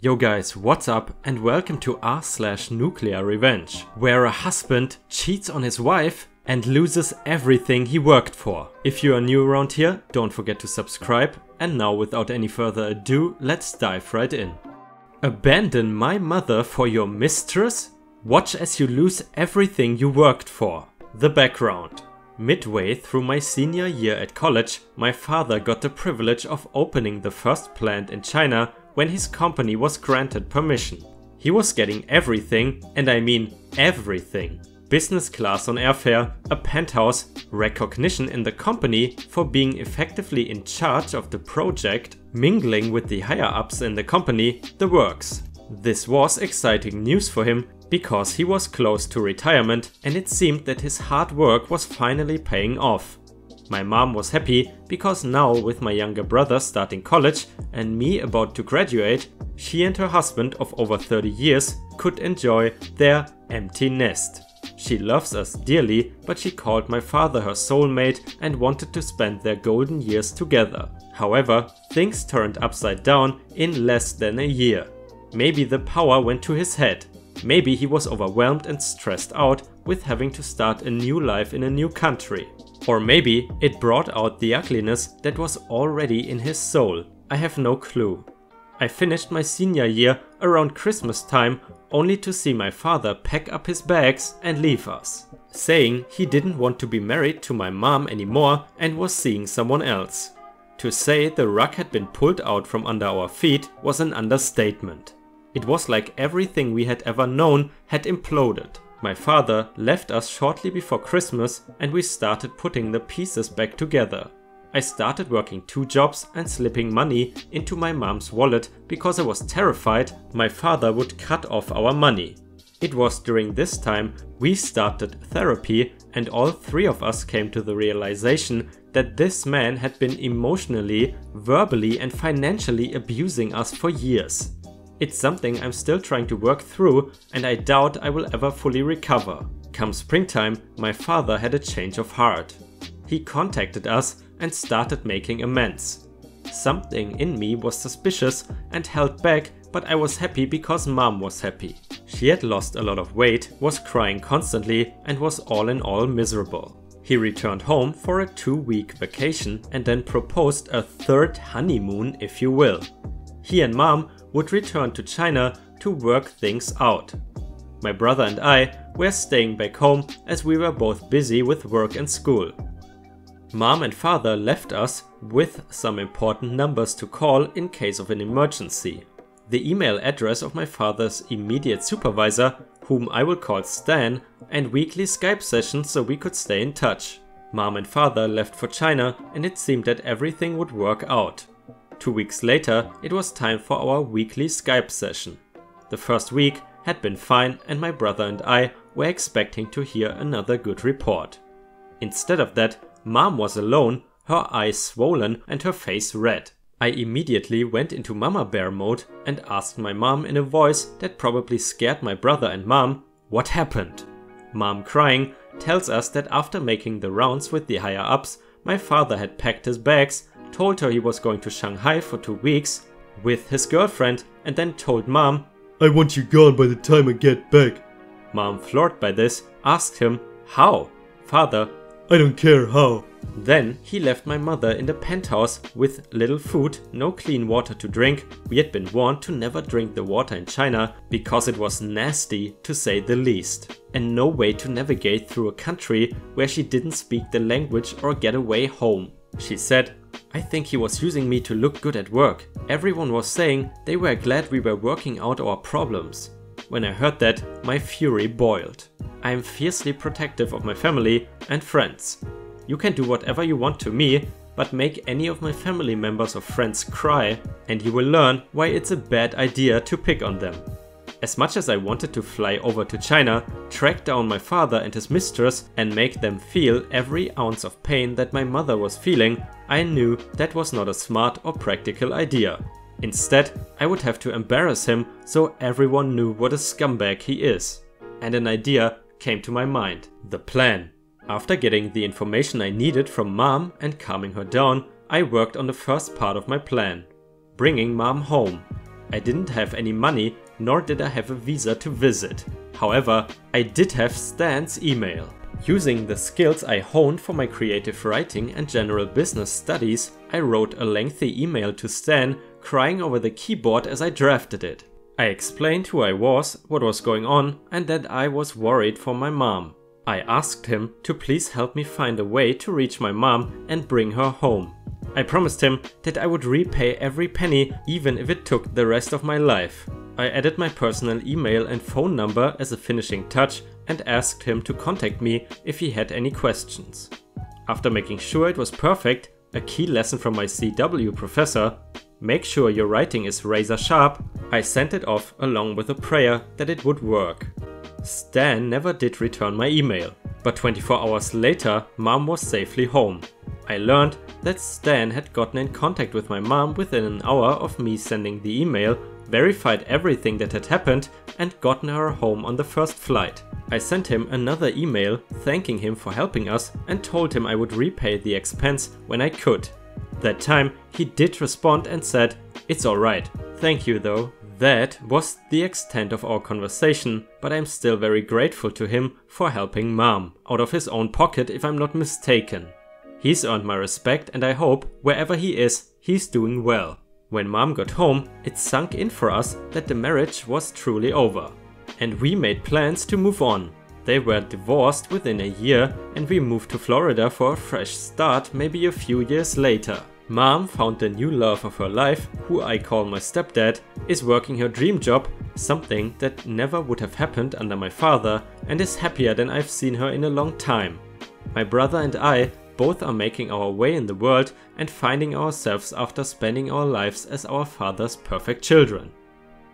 Yo guys, what's up and welcome to r/NuclearRevenge, where a husband cheats on his wife and loses everything he worked for. If you are new around here, don't forget to subscribe, and now without any further ado, let's dive right in. Abandon my mother for your mistress? Watch as you lose everything you worked for. The background. Midway through my senior year at college, my father got the privilege of opening the first plant in China when his company was granted permission. He was getting everything, and I mean everything. Business class on airfare, a penthouse, recognition in the company for being effectively in charge of the project, mingling with the higher-ups in the company, the works. This was exciting news for him because he was close to retirement and it seemed that his hard work was finally paying off. My mom was happy because now, with my younger brother starting college and me about to graduate, she and her husband of over 30 years could enjoy their empty nest. She loves us dearly, but she called my father her soulmate and wanted to spend their golden years together. However, things turned upside down in less than a year. Maybe the power went to his head. Maybe he was overwhelmed and stressed out with having to start a new life in a new country. Or maybe it brought out the ugliness that was already in his soul. I have no clue. I finished my senior year around Christmas time only to see my father pack up his bags and leave us, saying he didn't want to be married to my mom anymore and was seeing someone else. To say the rug had been pulled out from under our feet was an understatement. It was like everything we had ever known had imploded. My father left us shortly before Christmas and we started putting the pieces back together. I started working 2 jobs and slipping money into my mom's wallet because I was terrified my father would cut off our money. It was during this time we started therapy and all 3 of us came to the realization that this man had been emotionally, verbally and financially abusing us for years. It's something I'm still trying to work through and I doubt I will ever fully recover. Come springtime, my father had a change of heart. He contacted us and started making amends. Something in me was suspicious and held back, but I was happy because mom was happy. She had lost a lot of weight, was crying constantly and was all in all miserable. He returned home for a 2-week vacation and then proposed a 3rd honeymoon, if you will. He and mom would return to China to work things out. My brother and I were staying back home as we were both busy with work and school. Mom and father left us with some important numbers to call in case of an emergency. The email address of my father's immediate supervisor, whom I will call Stan, and weekly Skype sessions so we could stay in touch. Mom and father left for China and it seemed that everything would work out. 2 weeks later, it was time for our weekly Skype session. The first week had been fine and my brother and I were expecting to hear another good report. Instead of that, mom was alone, her eyes swollen and her face red. I immediately went into mama bear mode and asked my mom in a voice that probably scared my brother and mom, what happened? Mom, crying, tells us that after making the rounds with the higher ups, my father had packed his bags, told her he was going to Shanghai for 2 weeks with his girlfriend and then told mom, I want you gone by the time I get back. Mom, floored by this, asked him, how? Father, I don't care how. Then he left my mother in the penthouse with little food, no clean water to drink. We had been warned to never drink the water in China because it was nasty to say the least, and no way to navigate through a country where she didn't speak the language or get away home. She said, I think he was using me to look good at work. Everyone was saying they were glad we were working out our problems. When I heard that, my fury boiled. I am fiercely protective of my family and friends. You can do whatever you want to me, but make any of my family members or friends cry and you will learn why it's a bad idea to pick on them. As much as I wanted to fly over to China, track down my father and his mistress and make them feel every ounce of pain that my mother was feeling, I knew that was not a smart or practical idea. Instead, I would have to embarrass him so everyone knew what a scumbag he is. And an idea came to my mind. The plan. After getting the information I needed from mom and calming her down, I worked on the first part of my plan. Bringing mom home. I didn't have any money, nor did I have a visa to visit. However, I did have Stan's email. Using the skills I honed for my creative writing and general business studies, I wrote a lengthy email to Stan, crying over the keyboard as I drafted it. I explained who I was, what was going on, and that I was worried for my mom. I asked him to please help me find a way to reach my mom and bring her home. I promised him that I would repay every penny, even if it took the rest of my life. I added my personal email and phone number as a finishing touch and asked him to contact me if he had any questions. After making sure it was perfect, a key lesson from my CW professor, make sure your writing is razor sharp, I sent it off along with a prayer that it would work. Stan never did return my email, but 24 hours later, Mom was safely home. I learned that Stan had gotten in contact with my mom within an hour of me sending the email, verified everything that had happened, and gotten her home on the first flight. I sent him another email thanking him for helping us and told him I would repay the expense when I could. That time he did respond and said, "It's alright, thank you though." That was the extent of our conversation, but I'm still very grateful to him for helping Mom, out of his own pocket if I'm not mistaken. He's earned my respect and I hope, wherever he is, he's doing well. When Mom got home, it sunk in for us that the marriage was truly over. And we made plans to move on. They were divorced within a year and we moved to Florida for a fresh start maybe a few years later. Mom found the new love of her life, who I call my stepdad, is working her dream job, something that never would have happened under my father, and is happier than I've seen her in a long time. My brother and I both are making our way in the world and finding ourselves after spending our lives as our father's perfect children.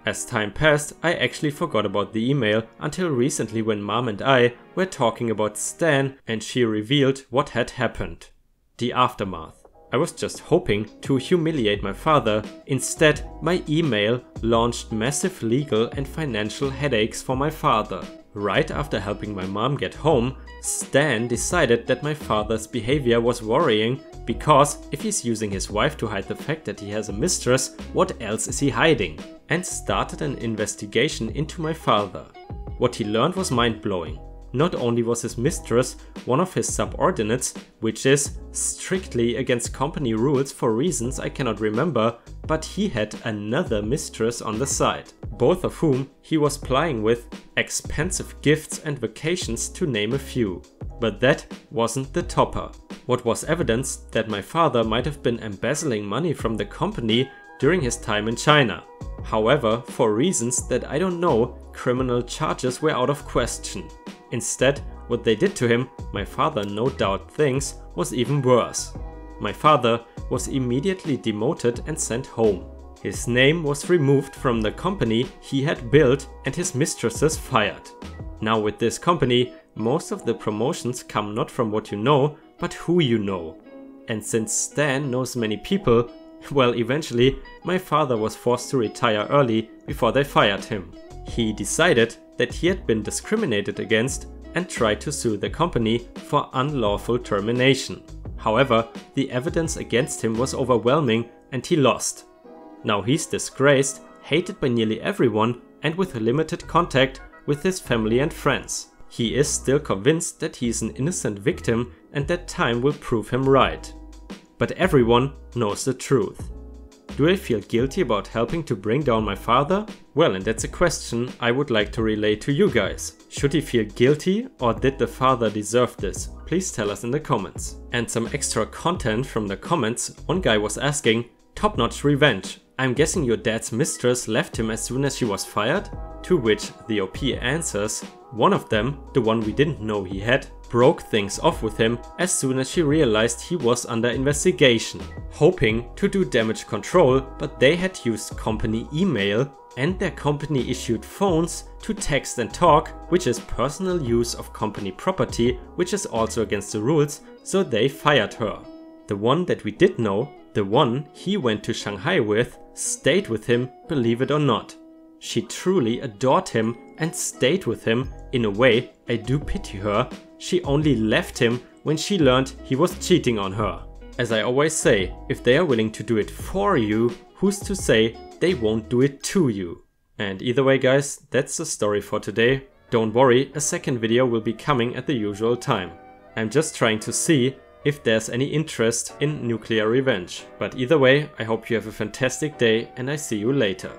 As time passed, I actually forgot about the email until recently when Mom and I were talking about Stan and she revealed what had happened. The aftermath. I was just hoping to humiliate my father. Instead, my email launched massive legal and financial headaches for my father. Right after helping my mom get home, Stan decided that my father's behavior was worrying because if he's using his wife to hide the fact that he has a mistress, what else is he hiding? And started an investigation into my father. What he learned was mind-blowing. Not only was his mistress one of his subordinates, which is strictly against company rules for reasons I cannot remember, but he had another mistress on the side, both of whom he was plying with expensive gifts and vacations to name a few. But that wasn't the topper. What was evidence that my father might have been embezzling money from the company during his time in China. However, for reasons that I don't know, criminal charges were out of question. Instead, what they did to him, my father no doubt thinks, was even worse. My father was immediately demoted and sent home. His name was removed from the company he had built and his mistresses fired. Now with this company, most of the promotions come not from what you know, but who you know. And since Stan knows many people, well, eventually my father was forced to retire early before they fired him. He decided that he had been discriminated against and tried to sue the company for unlawful termination. However, the evidence against him was overwhelming and he lost. Now he's disgraced, hated by nearly everyone and with limited contact with his family and friends. He is still convinced that he is an innocent victim and that time will prove him right. But everyone knows the truth. Do I feel guilty about helping to bring down my father? Well, and that's a question I would like to relay to you guys. Should he feel guilty or did the father deserve this? Please tell us in the comments. And some extra content from the comments, one guy was asking, top-notch revenge. I'm guessing your dad's mistress left him as soon as she was fired? To which the OP answers, one of them, the one we didn't know he had, broke things off with him as soon as she realized he was under investigation, hoping to do damage control, but they had used company email and their company issued phones to text and talk, which is personal use of company property, which is also against the rules, so they fired her. The one that we did know, the one he went to Shanghai with, stayed with him, believe it or not. She truly adored him and stayed with him. In a way, I do pity her. She only left him when she learned he was cheating on her. As I always say, if they are willing to do it for you, who's to say they won't do it to you? And either way guys, that's the story for today. Don't worry, a second video will be coming at the usual time. I'm just trying to see if there's any interest in Nuclear Revenge. But either way, I hope you have a fantastic day and I see you later.